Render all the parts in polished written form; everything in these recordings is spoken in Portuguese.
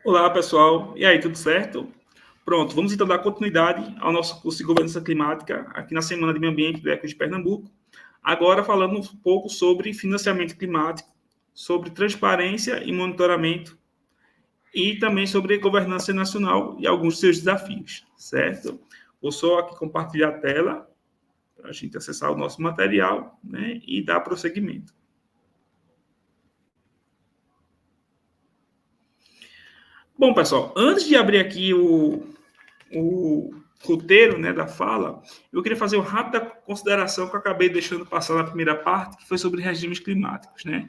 Olá, pessoal. E aí, tudo certo? Pronto, vamos então dar continuidade ao nosso curso de Governança Climática aqui na Semana de Meio Ambiente do ECO de Pernambuco. Agora falando um pouco sobre financiamento climático, sobre transparência e monitoramento e também sobre governança nacional e alguns dos seus desafios, certo? Vou só aqui compartilhar a tela para a gente acessar o nosso material, né, e dar prosseguimento. Bom, pessoal, antes de abrir aqui o roteiro, né, da fala, eu queria fazer uma rápida consideração que eu acabei deixando passar na primeira parte, que foi sobre regimes climáticos, né?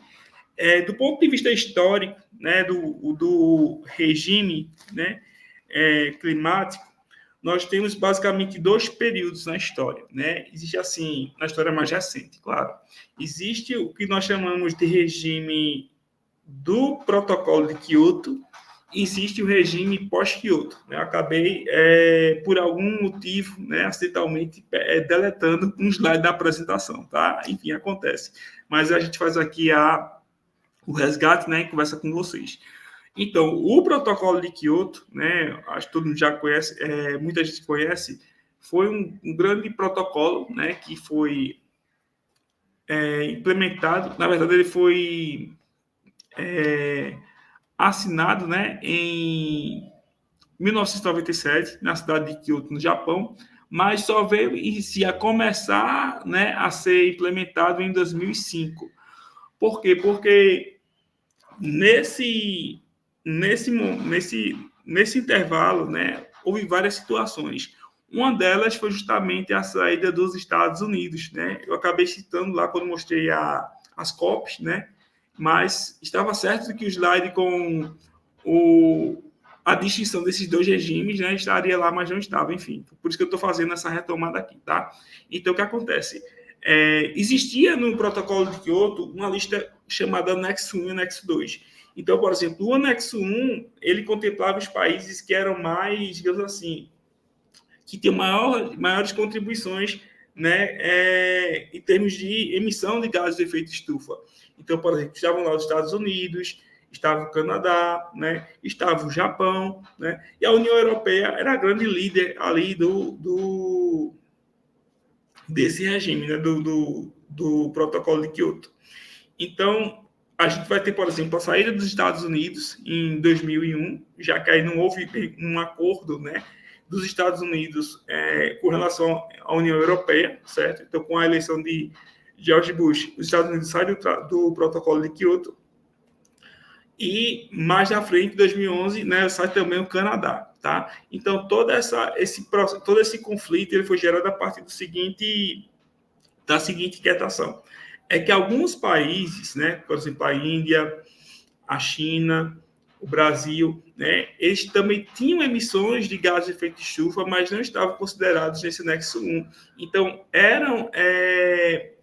Do ponto de vista histórico, né, do regime, né, climático, nós temos basicamente dois períodos na história, né? Existe assim, na história mais recente, claro. Existe o que nós chamamos de regime do Protocolo de Kyoto, existe o regime pós-Kyoto. Né? Eu acabei, por algum motivo, né, acidentalmente, deletando um slide da apresentação, tá? Enfim, acontece. Mas a gente faz aqui o resgate, né, e conversa com vocês. Então, o protocolo de Kyoto, né, acho que todo mundo já conhece, muita gente conhece, foi um grande protocolo, né, que foi implementado. Na verdade, ele foi assinado, né, em 1997, na cidade de Kyoto, no Japão, mas só veio a começar, né, a ser implementado em 2005. Por quê? Porque nesse, nesse intervalo, né, houve várias situações. Uma delas foi justamente a saída dos Estados Unidos, né? Eu acabei citando lá quando mostrei as COPs, né? Mas estava certo que o slide com o, a distinção desses dois regimes, né, estaria lá, mas não estava, enfim. Por isso que eu estou fazendo essa retomada aqui, tá? Então, o que acontece? Existia no protocolo de Kyoto uma lista chamada anexo 1 e anexo 2. Então, por exemplo, o anexo 1, ele contemplava os países que eram mais, digamos assim, que tinham maiores contribuições, né, em termos de emissão de gases de efeito estufa. Então, por exemplo, estavam lá os Estados Unidos, estava o Canadá, né, estava o Japão, né, e a União Europeia era a grande líder ali desse regime, né, do protocolo de Kyoto. Então, a gente vai ter, por exemplo, a saída dos Estados Unidos em 2001, já que aí não houve um acordo, né, dos Estados Unidos com relação à União Europeia, certo? Então, com a eleição de George Bush, os Estados Unidos saem do protocolo de Kyoto, e mais na frente, em 2011, né, sai também o Canadá, tá? Então, todo esse conflito ele foi gerado a partir da seguinte inquietação. É que alguns países, né, por exemplo, a Índia, a China, o Brasil, né, eles também tinham emissões de gases de efeito de estufa, mas não estavam considerados nesse anexo 1. Então, eram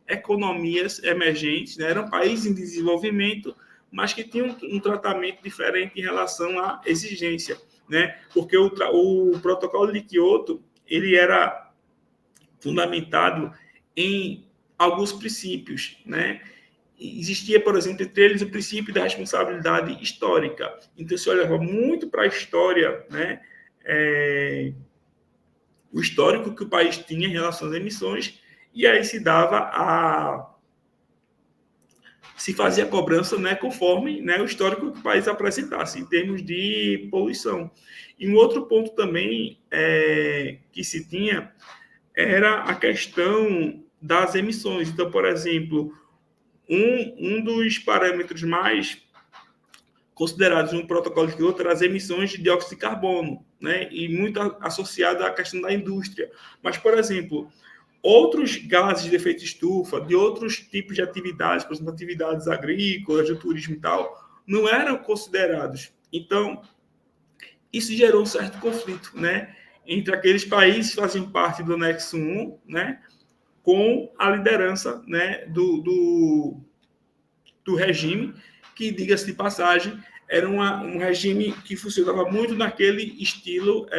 economias emergentes, né, eram países em desenvolvimento, mas que tinham um tratamento diferente em relação à exigência, né? Porque o protocolo de Kyoto ele era fundamentado em alguns princípios, né? Existia, por exemplo, entre eles o princípio da responsabilidade histórica. Então, se olhava muito para a história, né? O histórico que o país tinha em relação às emissões, e aí se fazia a cobrança, né, conforme, né, o histórico que o país apresentasse em termos de poluição. E um outro ponto também que se tinha era a questão das emissões. Então, por exemplo, um dos parâmetros mais considerados no protocolo de Kyoto eram as emissões de dióxido de carbono, né? E muito associado à questão da indústria. Mas, por exemplo, outros gases de efeito estufa, de outros tipos de atividades, por exemplo, atividades agrícolas, de turismo e tal, não eram considerados. Então, isso gerou um certo conflito, né? Entre aqueles países que faziam parte do anexo 1, né? Com a liderança, né? Do regime, que, diga-se de passagem, era um regime que funcionava muito naquele estilo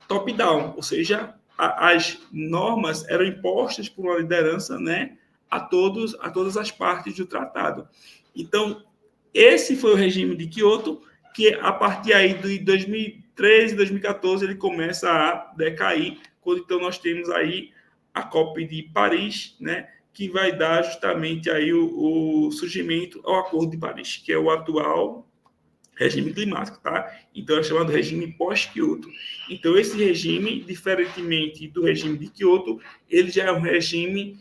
top-down, ou seja, as normas eram impostas por uma liderança, né, a todas as partes do tratado. Então, esse foi o regime de Kyoto, que a partir aí de 2013, 2014, ele começa a decair, quando então nós temos aí a COP de Paris, né, que vai dar justamente aí o surgimento ao Acordo de Paris, que é o atual regime climático, tá? Então é chamado regime pós-Kyoto. Então esse regime, diferentemente do regime de Kyoto, ele já é um regime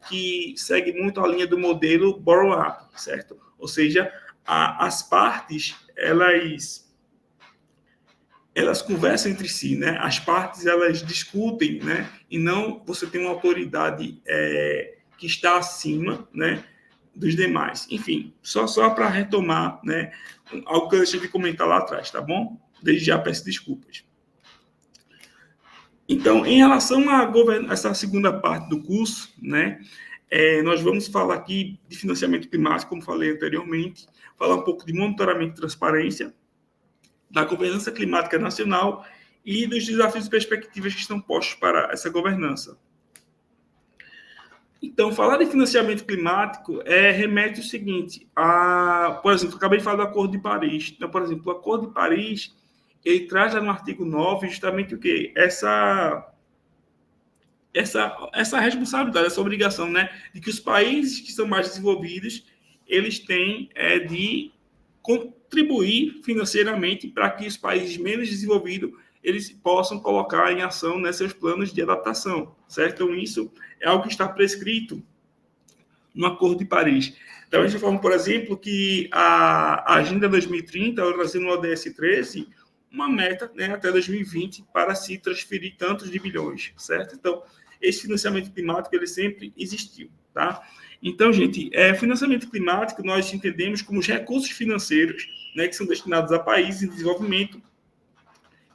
que segue muito a linha do modelo bottom-up, certo? Ou seja, as partes, elas conversam entre si, né? As partes, elas discutem, né? E não você tem uma autoridade que está acima, né, dos demais. Enfim, só para retomar, né, algo que eu deixei de comentar lá atrás, tá bom? Desde já peço desculpas. Então, em relação a essa segunda parte do curso, né, nós vamos falar aqui de financiamento climático, como falei anteriormente, falar um pouco de monitoramento e transparência, da governança climática nacional e dos desafios e perspectivas que estão postos para essa governança. Então, falar de financiamento climático remete o seguinte, por exemplo, eu acabei de falar do Acordo de Paris. Então, por exemplo, o Acordo de Paris, ele traz lá no artigo 9 justamente o quê? Essa responsabilidade, essa obrigação, né, de que os países que são mais desenvolvidos, eles têm de contribuir financeiramente para que os países menos desenvolvidos eles possam colocar em ação, né, seus planos de adaptação, certo? Então, isso é algo que está prescrito no Acordo de Paris. Então, a gente fala, por exemplo, que a Agenda 2030, ela trazendo no ODS 13, uma meta, né, até 2020 para se transferir tantos de bilhões, certo? Então, esse financiamento climático, ele sempre existiu, tá? Então, gente, financiamento climático nós entendemos como os recursos financeiros, né, que são destinados a países em desenvolvimento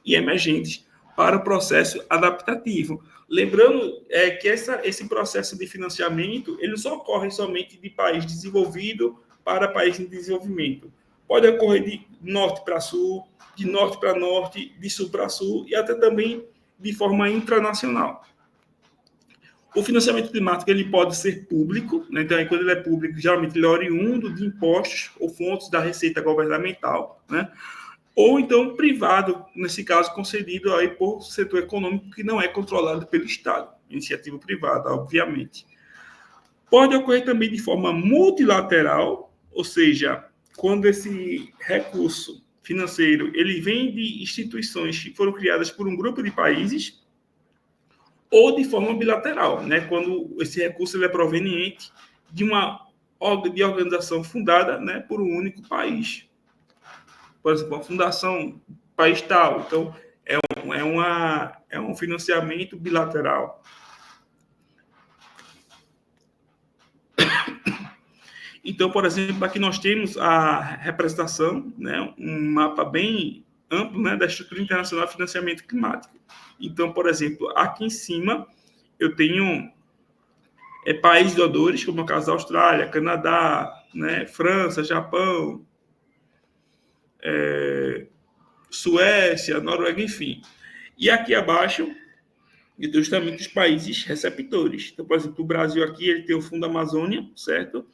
e emergentes para o processo adaptativo. Lembrando que esse processo de financiamento ele não só ocorre somente de país desenvolvido para país em desenvolvimento. Pode ocorrer de norte para sul, de norte para norte, de sul para sul e até também de forma intranacional. O financiamento climático ele pode ser público, né? Então, quando ele é público, geralmente ele é oriundo de impostos ou fontes da receita governamental, né? Ou então privado, nesse caso concedido aí por setor econômico que não é controlado pelo Estado, iniciativa privada, obviamente. Pode ocorrer também de forma multilateral, ou seja, quando esse recurso financeiro ele vem de instituições que foram criadas por um grupo de países, ou de forma bilateral, né? Quando esse recurso ele é proveniente de uma organização fundada, né, por um único país. Por exemplo, a fundação país tal. Então, é um financiamento bilateral. Então, por exemplo, aqui nós temos a representação, né, um mapa bem amplo, né, da estrutura internacional de financiamento climático. Então, por exemplo, aqui em cima eu tenho países doadores, como é o caso da Austrália, Canadá, né, França, Japão, Suécia, Noruega, enfim. E aqui abaixo, justamente os países receptores. Então, por exemplo, o Brasil aqui ele tem o Fundo Amazônia, certo?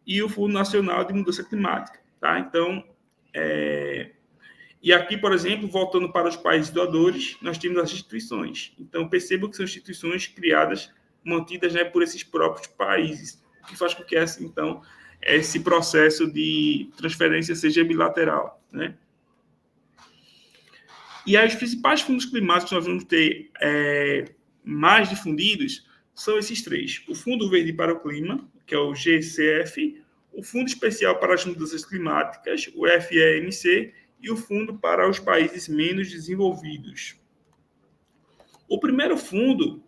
E o Fundo Nacional de Mudança Climática, tá? Então, e aqui, por exemplo, voltando para os países doadores, nós temos as instituições. Então, percebam que são instituições criadas, mantidas, né, por esses próprios países, o que faz com que, então, esse processo de transferência seja bilateral, né? E aí, os principais fundos climáticos que nós vamos ter mais difundidos são esses três. O Fundo Verde para o Clima, que é o GCF, o Fundo Especial para as Mudanças Climáticas, o FEMC, e o Fundo para os Países Menos Desenvolvidos. O primeiro fundo,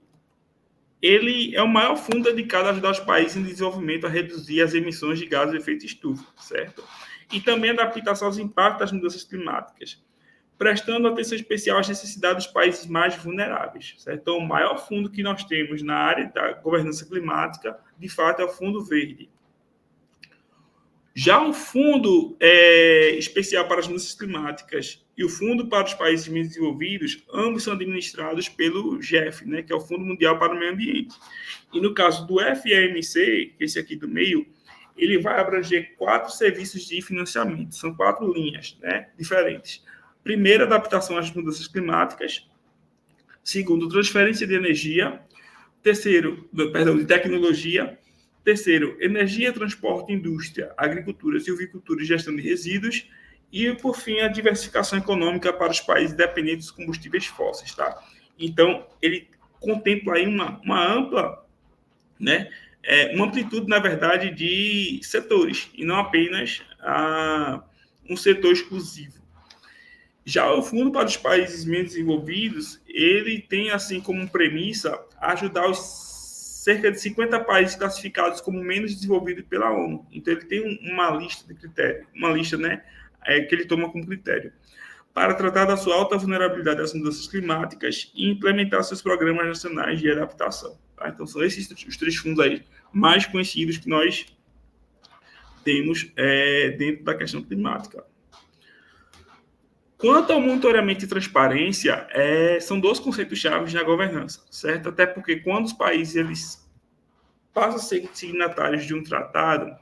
ele é o maior fundo dedicado a ajudar os países em desenvolvimento a reduzir as emissões de gases de efeito estufa, certo? E também a adaptação aos impactos das mudanças climáticas, prestando atenção especial às necessidades dos países mais vulneráveis, certo? Então, o maior fundo que nós temos na área da governança climática, de fato, é o Fundo Verde. Já o Fundo Especial para as Mudanças Climáticas e o Fundo para os Países Menos Desenvolvidos, ambos são administrados pelo GEF, né, que é o Fundo Mundial para o Meio Ambiente. E no caso do FEMC, esse aqui do meio, ele vai abranger 4 serviços de financiamento, são 4 linhas, né, diferentes. Primeiro, adaptação às mudanças climáticas. Segundo, transferência de energia. Terceiro, de tecnologia. Terceiro, energia, transporte, indústria, agricultura, silvicultura e gestão de resíduos. E, por fim, a diversificação econômica para os países dependentes dos combustíveis fósseis, tá? Então, ele contempla aí uma ampla, né, uma amplitude, na verdade, de setores, e não apenas um setor exclusivo. Já o Fundo para os Países Menos Desenvolvidos, ele tem, assim, como premissa, ajudar os cerca de 50 países classificados como menos desenvolvidos pela ONU. Então, ele tem uma lista de critérios, uma lista, né, que ele toma como critério, para tratar da sua alta vulnerabilidade às mudanças climáticas e implementar seus programas nacionais de adaptação. Tá? Então, são esses os 3 fundos aí mais conhecidos que nós temos dentro da questão climática. Quanto ao monitoramento e transparência, são 2 conceitos chaves na governança, certo? Até porque quando os países eles passam a ser signatários de um tratado,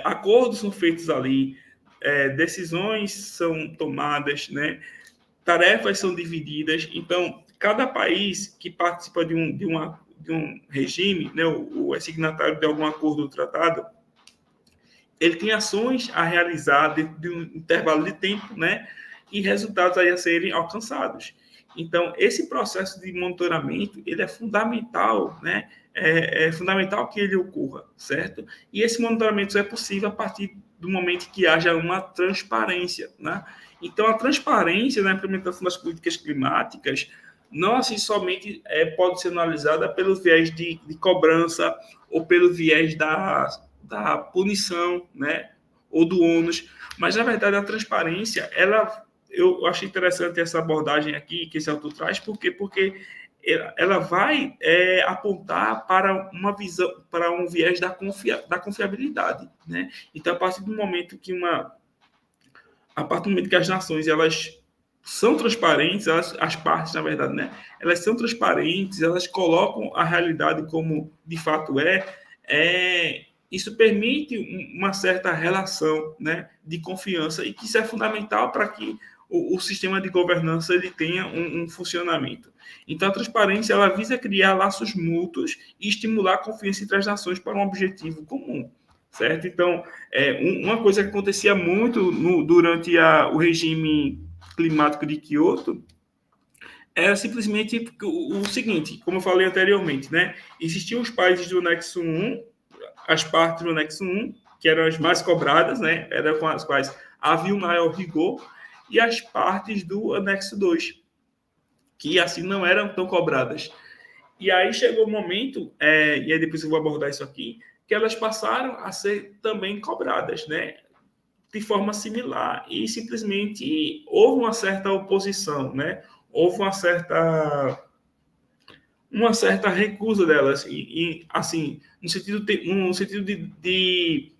acordos são feitos ali, decisões são tomadas, né? Tarefas são divididas. Então, cada país que participa de um regime, né, ou é signatário de algum acordo ou tratado, ele tem ações a realizar dentro de um intervalo de tempo, né, e resultados aí a serem alcançados. Então, esse processo de monitoramento, ele é fundamental, né, é fundamental que ele ocorra, certo? E esse monitoramento só é possível a partir do momento que haja uma transparência, né? Então, a transparência na implementação das políticas climáticas não assim somente pode ser analisada pelo viés de cobrança ou pelo viés da punição, né, ou do ônus, mas na verdade a transparência, eu achei interessante essa abordagem aqui que esse autor traz, porque ela vai apontar para uma visão, para um viés da confiabilidade, né? Então, a partir do momento que as nações elas são transparentes, as partes, na verdade, né? Elas são transparentes, elas colocam a realidade como de fato isso permite uma certa relação, né, de confiança, e que isso é fundamental para que o sistema de governança ele tenha um funcionamento. Então, a transparência ela visa criar laços mútuos e estimular a confiança entre as nações para um objetivo comum, certo? Então, uma coisa que acontecia muito durante o regime climático de Kyoto era simplesmente o seguinte, como eu falei anteriormente, né? Existiam os países do anexo 1, as partes do anexo 1, que eram as mais cobradas, né? Eram com as quais havia um maior rigor, e as partes do anexo 2, que assim não eram tão cobradas. E aí chegou o momento, e aí depois eu vou abordar isso aqui, que elas passaram a ser também cobradas, né? De forma similar, e simplesmente houve uma certa oposição, né? Houve uma certa recusa delas, e assim, no sentido de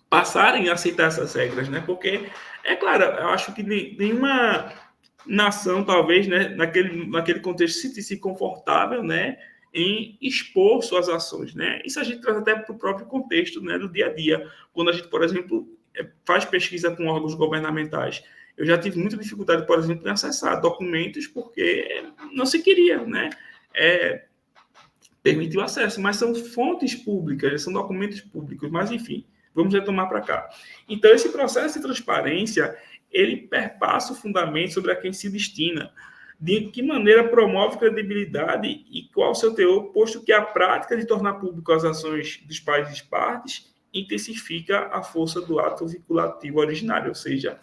passarem a aceitar essas regras, né? Porque, é claro, eu acho que nenhuma nação, talvez, né, naquele contexto, se sentisse confortável, né, em expor suas ações, né? Isso a gente traz até para o próprio contexto, né, do dia a dia. Quando a gente, por exemplo, faz pesquisa com órgãos governamentais, eu já tive muita dificuldade, por exemplo, em acessar documentos porque não se queria, né? Permitir o acesso, mas são fontes públicas, são documentos públicos, mas enfim, vamos retomar para cá. Então, esse processo de transparência, ele perpassa o fundamento sobre a quem se destina, de que maneira promove credibilidade e qual o seu teor, posto que a prática de tornar público as ações dos países partes intensifica a força do ato vinculativo originário, ou seja,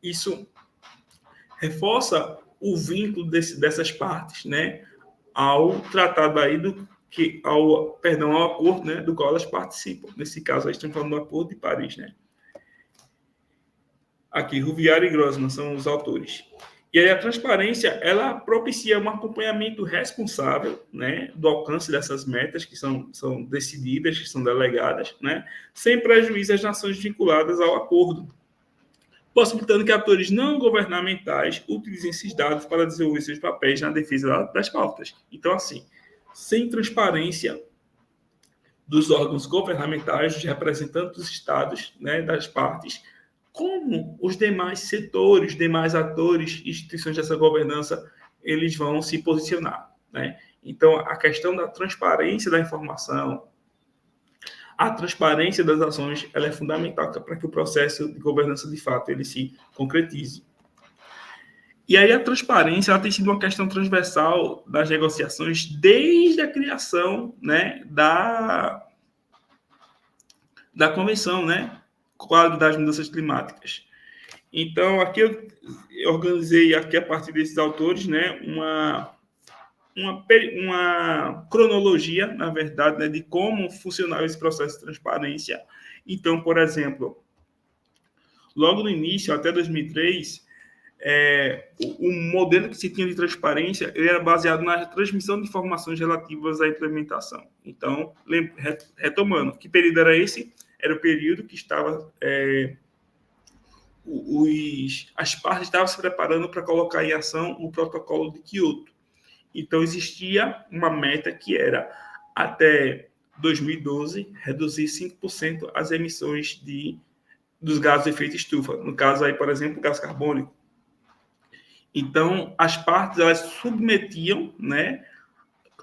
isso reforça o vínculo dessas partes, né, ao tratado aí ao acordo, né, do qual elas participam. Nesse caso, aí estamos falando do Acordo de Paris, né? Aqui, Rouvière e Grossman são os autores. E aí a transparência, ela propicia um acompanhamento responsável, né, do alcance dessas metas que são decididas, que são delegadas, né, sem prejuízo às nações vinculadas ao acordo, possibilitando que atores não governamentais utilizem esses dados para desenvolver seus papéis na defesa das pautas. Então, assim, sem transparência, dos órgãos governamentais, dos representantes dos estados, né, das partes, como os demais setores, demais atores, instituições dessa governança, eles vão se posicionar, né? Então, a questão da transparência da informação, a transparência das ações, ela é fundamental para que o processo de governança, de fato, ele se concretize. E aí a transparência ela tem sido uma questão transversal das negociações desde a criação, né, da convenção, né, quadro das mudanças climáticas. Então, aqui eu organizei aqui a partir desses autores, né, uma cronologia, na verdade, né, de como funcionava esse processo de transparência. Então, por exemplo, logo no início, até 2003, o modelo que se tinha de transparência ele era baseado na transmissão de informações relativas à implementação. Então, retomando, que período era esse? Era o período que estava as partes estavam se preparando para colocar em ação o protocolo de Kyoto. Então, existia uma meta que era, até 2012, reduzir 5% as emissões dos gases de efeito estufa. No caso, aí, por exemplo, o gás carbônico. Então, as partes elas submetiam, né,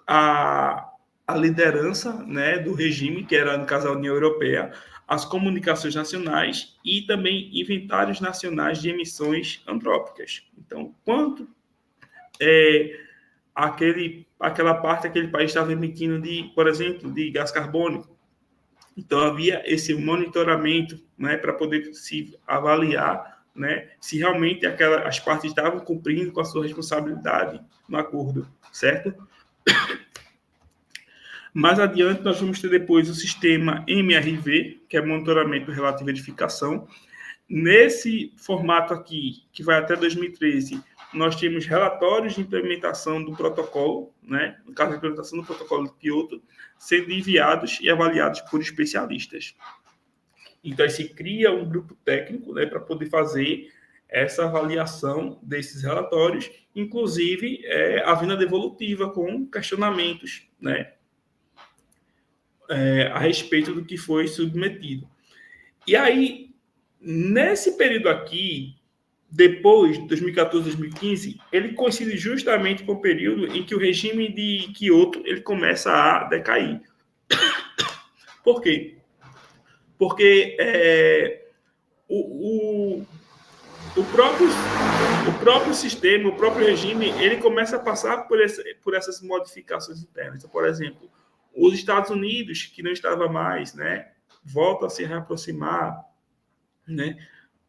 a liderança, né, do regime, que era, no caso, a União Europeia, as comunicações nacionais e também inventários nacionais de emissões antrópicas. Então, quanto aquela parte, aquele país estava emitindo, por exemplo, de gás carbônico. Então, havia esse monitoramento, né, para poder se avaliar, né, se realmente as partes estavam cumprindo com a sua responsabilidade no acordo, certo? Mais adiante, nós vamos ter depois o sistema MRV, que é monitoramento relativo à edificação. Nesse formato aqui, que vai até 2013, nós temos relatórios de implementação do protocolo, né? No caso, a implementação do protocolo de Kyoto, sendo enviados e avaliados por especialistas. Então, se cria um grupo técnico, né, para poder fazer essa avaliação desses relatórios, inclusive a vinda devolutiva com questionamentos, né, a respeito do que foi submetido. E aí, nesse período aqui, depois de 2014, 2015, ele coincide justamente com o período em que o regime de Kyoto ele começa a decair. Por quê? Porque o próprio sistema, o próprio regime, ele começa a passar por essas modificações internas. Então, por exemplo, os Estados Unidos, que não estava mais, né, voltam a se reaproximar, né,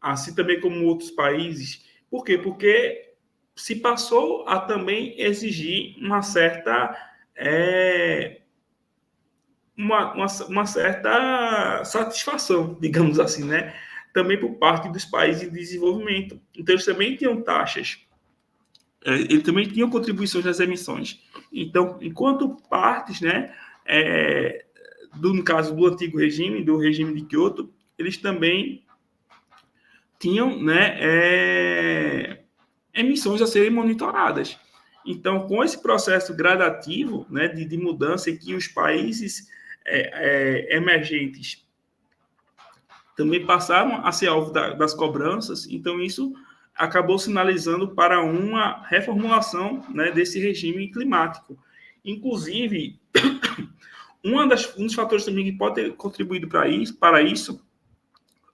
assim também como outros países. Por quê? Porque se passou a também exigir uma certa uma certa satisfação, digamos assim, né? Também por parte dos países de desenvolvimento. Então, eles também tinham taxas, eles também tinham contribuições nas emissões. Então, enquanto partes, né, no caso do antigo regime, do regime de Kyoto, eles também tinham, né, emissões a serem monitoradas. Então, com esse processo gradativo, né, de mudança em que os países emergentes também passaram a ser alvo das cobranças, então isso acabou sinalizando para uma reformulação, né, desse regime climático. Inclusive, um dos fatores também que pode ter contribuído para isso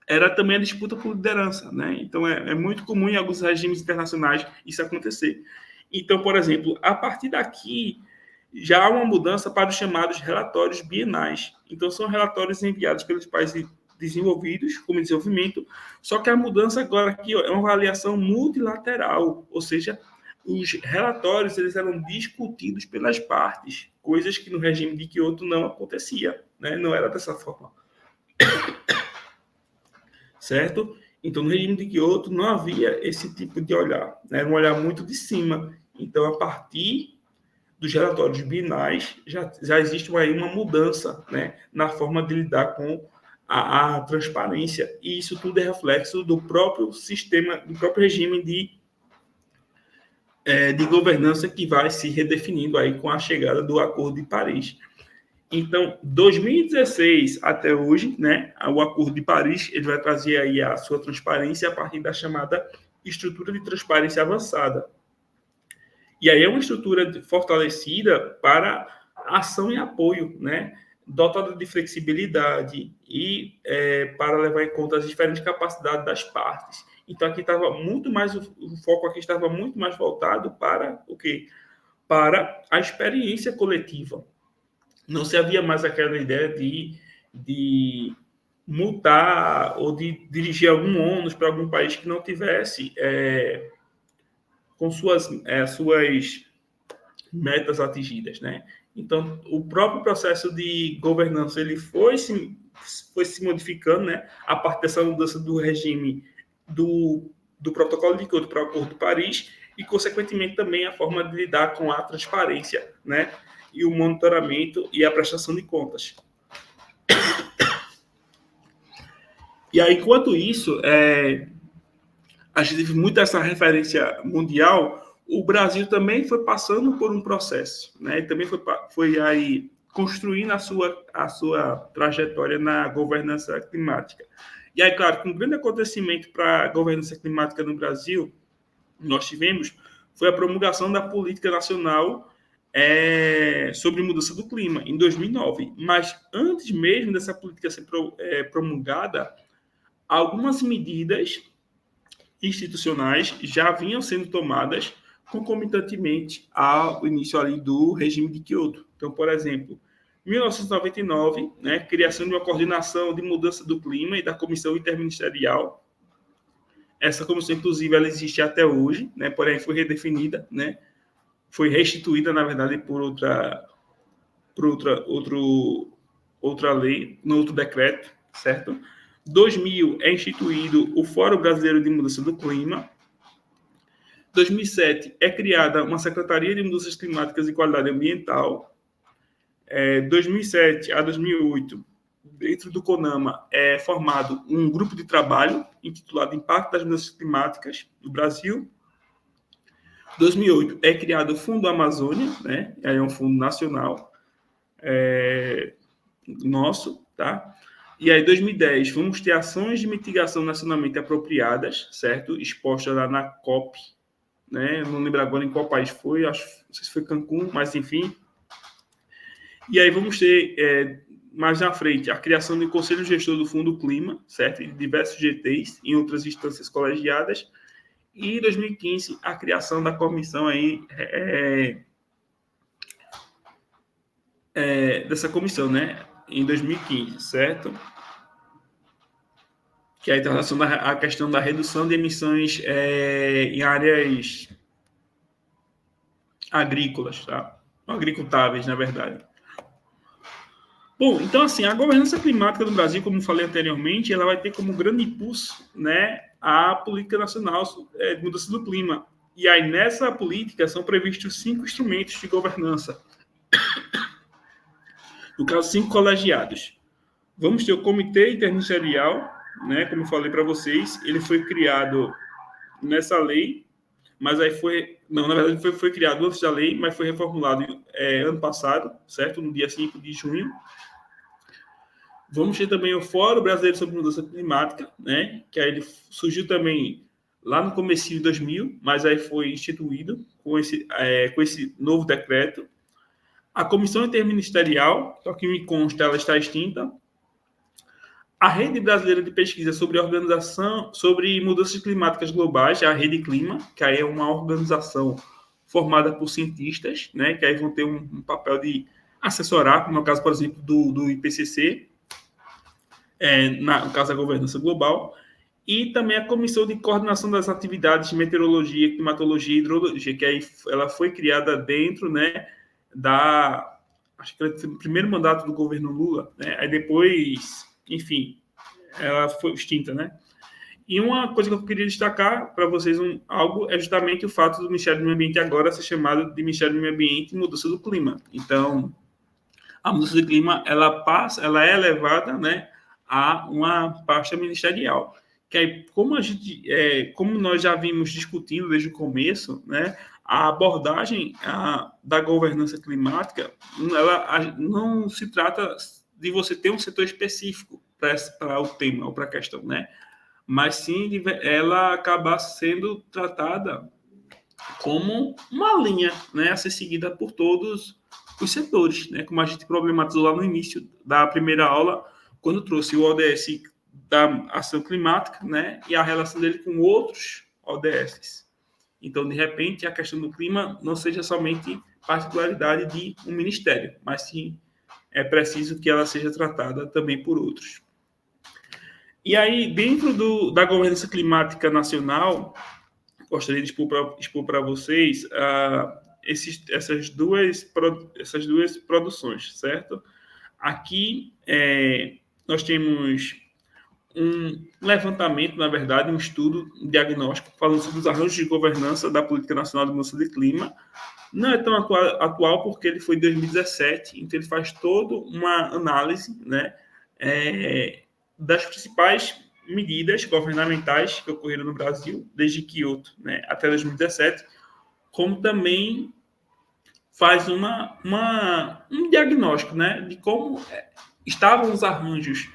era também a disputa por liderança, né? Então, é muito comum em alguns regimes internacionais isso acontecer. Então, por exemplo, a partir daqui, já há uma mudança para os chamados relatórios bienais. Então, são relatórios enviados pelos países desenvolvidos, como desenvolvimento, só que a mudança agora aqui é uma avaliação multilateral, ou seja, os relatórios eles eram discutidos pelas partes, coisas que no regime de Kyoto não acontecia, né? Não era dessa forma. Certo? Então, no regime de Kyoto não havia esse tipo de olhar, né? Era um olhar muito de cima. Então, a partir dos relatórios bienais, já existe aí uma mudança, né, na forma de lidar com a transparência, e isso tudo é reflexo do próprio sistema, do próprio regime de governança que vai se redefinindo aí com a chegada do Acordo de Paris. Então, 2016 até hoje, né, o Acordo de Paris, ele vai trazer aí a sua transparência a partir da chamada estrutura de transparência avançada. E aí é uma estrutura fortalecida para ação e apoio, né, dotada de flexibilidade e para levar em conta as diferentes capacidades das partes. Então, aqui estava muito mais, o foco aqui estava muito mais voltado para o quê? Para a experiência coletiva. Não se havia mais aquela ideia de multar ou de dirigir algum ônus para algum país que não tivesse com suas metas atingidas, né? Então, o próprio processo de governança ele foi se modificando, né? A partir dessa mudança do regime do Protocolo de Kyoto para o Acordo de Paris e, consequentemente, também a forma de lidar com a transparência, né? E o monitoramento e a prestação de contas. E aí, enquanto isso, a gente teve muito essa referência mundial, o Brasil também foi passando por um processo, né? E também foi aí construindo a sua trajetória na governança climática. E aí, claro, que um grande acontecimento para a governança climática no Brasil, nós tivemos, foi a promulgação da Política Nacional sobre Mudança do Clima, em 2009. Mas antes mesmo dessa política ser promulgada, algumas medidas institucionais já vinham sendo tomadas concomitantemente ao início ali do regime de Kyoto. Então, por exemplo, 1999, né, criação de uma coordenação de mudança do clima e da comissão interministerial. Essa comissão, inclusive, ela existe até hoje, né, porém foi redefinida, né, foi restituída, na verdade, por outra lei, no outro decreto, certo? 2000 é instituído o Fórum Brasileiro de Mudança do Clima. 2007 é criada uma Secretaria de Mudanças Climáticas e Qualidade Ambiental. 2007 a 2008, dentro do CONAMA, é formado um grupo de trabalho intitulado Impacto das Mudanças Climáticas no Brasil. 2008 é criado o Fundo Amazônia, né? É um fundo nacional nosso, tá? E aí, 2010, vamos ter ações de mitigação nacionalmente apropriadas, certo? Expostas lá na COP, né? Não lembro agora em qual país foi, acho, não sei se foi Cancún, mas enfim. E aí vamos ter, mais na frente, a criação do Conselho Gestor do Fundo Clima, certo? E de diversos GTs em outras instâncias colegiadas. E em 2015, a criação da comissão aí, dessa comissão, né? Em 2015, certo? Que é a questão da redução de emissões em áreas agrícolas, tá? Agricultáveis, na verdade. Bom, então, assim, a governança climática do Brasil, como falei anteriormente, ela vai ter como grande impulso, né, a política nacional de mudança do clima. E aí, nessa política, são previstos 5 instrumentos de governança. No caso, 5 colegiados. Vamos ter o Comitê Interministerial, né, como eu falei para vocês, ele foi criado nessa lei, mas aí na verdade foi criado antes da lei, mas foi reformulado ano passado, certo? No dia 5 de junho. Vamos ter também o Fórum Brasileiro sobre Mudança Climática, né, que aí ele surgiu também lá no começo de 2000, mas aí foi instituído com esse novo decreto. A Comissão Interministerial, só que me consta, ela está extinta. A Rede Brasileira de Pesquisa sobre Mudanças Climáticas Globais, a Rede Clima, que aí é uma organização formada por cientistas, né, que aí vão ter um papel de assessorar, como é o caso, por exemplo, do IPCC, no caso da governança global, e também a Comissão de Coordenação das Atividades de Meteorologia, Climatologia e Hidrologia, que aí ela foi criada dentro, né, acho que foi o primeiro mandato do governo Lula, né, aí depois, enfim, ela foi extinta, né? E uma coisa que eu queria destacar para vocês algo é justamente o fato do Ministério do Meio Ambiente agora ser chamado de Ministério do Meio Ambiente e Mudança do Clima. Então, a mudança do clima, ela é elevada, né, a uma pasta ministerial, que aí, como nós já vimos discutindo desde o começo, né, a abordagem da governança climática, ela não se trata de você ter um setor específico para o tema ou para a questão, né? Mas sim ela acabar sendo tratada como uma linha, né, a ser seguida por todos os setores, né? Como a gente problematizou lá no início da primeira aula, quando trouxe o ODS da ação climática, né, e a relação dele com outros ODS. Então, de repente, a questão do clima não seja somente particularidade de um ministério, mas sim é preciso que ela seja tratada também por outros. E aí, dentro da governança climática nacional, gostaria de expor para vocês essas duas produções, certo? Aqui nós temos um levantamento, na verdade, um estudo, um diagnóstico, falando sobre os arranjos de governança da Política Nacional de Mudança de Clima. Não é tão atual porque ele foi em 2017, então ele faz toda uma análise, né, das principais medidas governamentais que ocorreram no Brasil desde Kyoto, né, até 2017, como também faz um diagnóstico, né, de como estavam os arranjos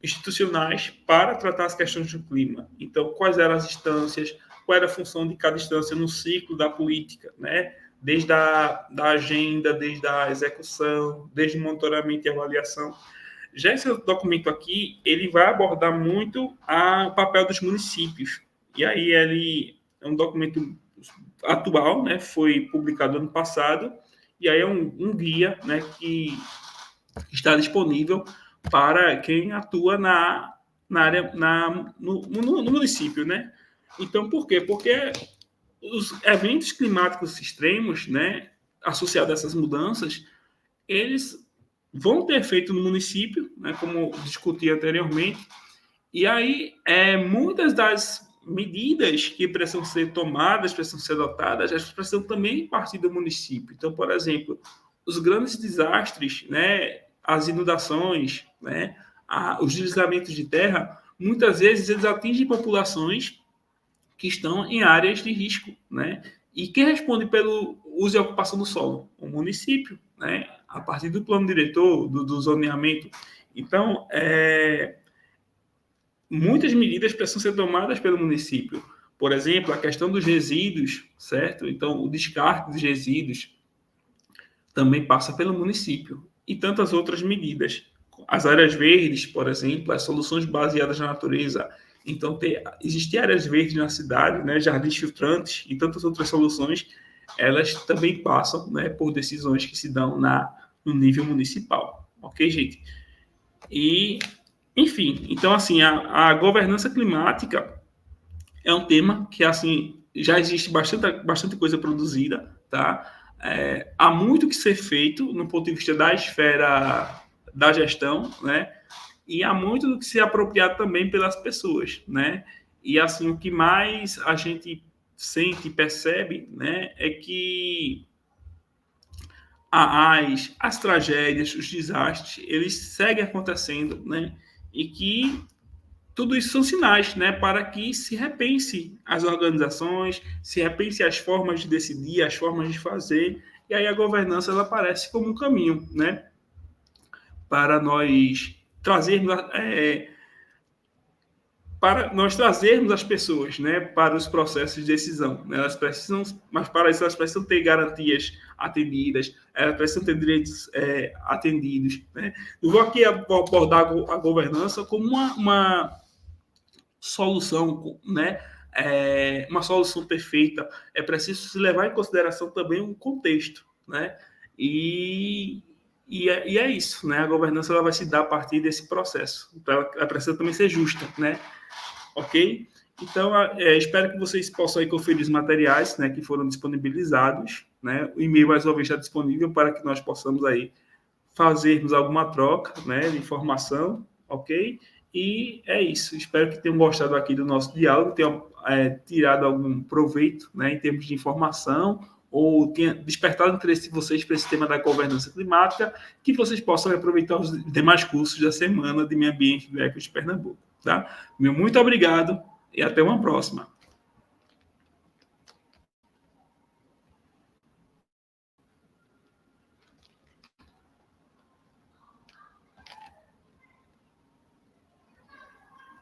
institucionais para tratar as questões do clima. Então, quais eram as instâncias, qual era a função de cada instância no ciclo da política, né? Desde da agenda, desde a execução, desde o monitoramento e avaliação. Já esse documento aqui, ele vai abordar muito o papel dos municípios. E aí ele é um documento atual, né? Foi publicado ano passado, e aí é um guia, né, que está disponível para quem atua na área, no município, né? Então, por quê? Porque os eventos climáticos extremos, né, associados a essas mudanças, eles vão ter efeito no município, né, como discuti anteriormente, e aí muitas das medidas que precisam ser tomadas, precisam ser adotadas, elas precisam também partir do município. Então, por exemplo, os grandes desastres, né, as inundações, né, os deslizamentos de terra, muitas vezes eles atingem populações que estão em áreas de risco, né? E quem responde pelo uso e ocupação do solo? O município, né? A partir do plano diretor, do zoneamento. Então, muitas medidas precisam ser tomadas pelo município. Por exemplo, a questão dos resíduos, certo? Então, o descarte dos resíduos também passa pelo município. E tantas outras medidas. As áreas verdes, por exemplo, as soluções baseadas na natureza. Então, existem áreas verdes na cidade, né, jardins filtrantes e tantas outras soluções, elas também passam, né, por decisões que se dão no nível municipal. Ok, gente? E, enfim, então, assim, a governança climática é um tema que, assim, já existe bastante coisa produzida, tá? Há muito que ser feito no ponto de vista da esfera da gestão, né? E há muito do que ser apropriado também pelas pessoas, né? E, assim, o que mais a gente sente e percebe, né, é que as tragédias, os desastres, eles seguem acontecendo, né? E que tudo isso são sinais, né, para que se repense as organizações, se repense as formas de decidir, as formas de fazer, e aí a governança ela aparece como um caminho, né, para nós trazermos as pessoas, né, para os processos de decisão. Né? Elas precisam, mas para isso elas precisam ter garantias atendidas, elas precisam ter direitos atendidos. Né? Eu vou aqui abordar a governança como uma solução, né? Uma solução perfeita. É preciso se levar em consideração também um contexto, né? E é isso, né? A governança ela vai se dar a partir desse processo. Então, ela precisa também ser justa, né? Ok? Então, espero que vocês possam aí conferir os materiais, né, que foram disponibilizados, né? O e-mail, mais uma vez, está disponível para que nós possamos aí fazermos alguma troca, né, de informação, ok? E é isso. Espero que tenham gostado aqui do nosso diálogo, tenham tirado algum proveito, né, em termos de informação, ou tenha despertado o interesse de vocês para esse tema da governança climática, que vocês possam aproveitar os demais cursos da semana de meio ambiente do ECO de Pernambuco. Tá? Meu muito obrigado e até uma próxima.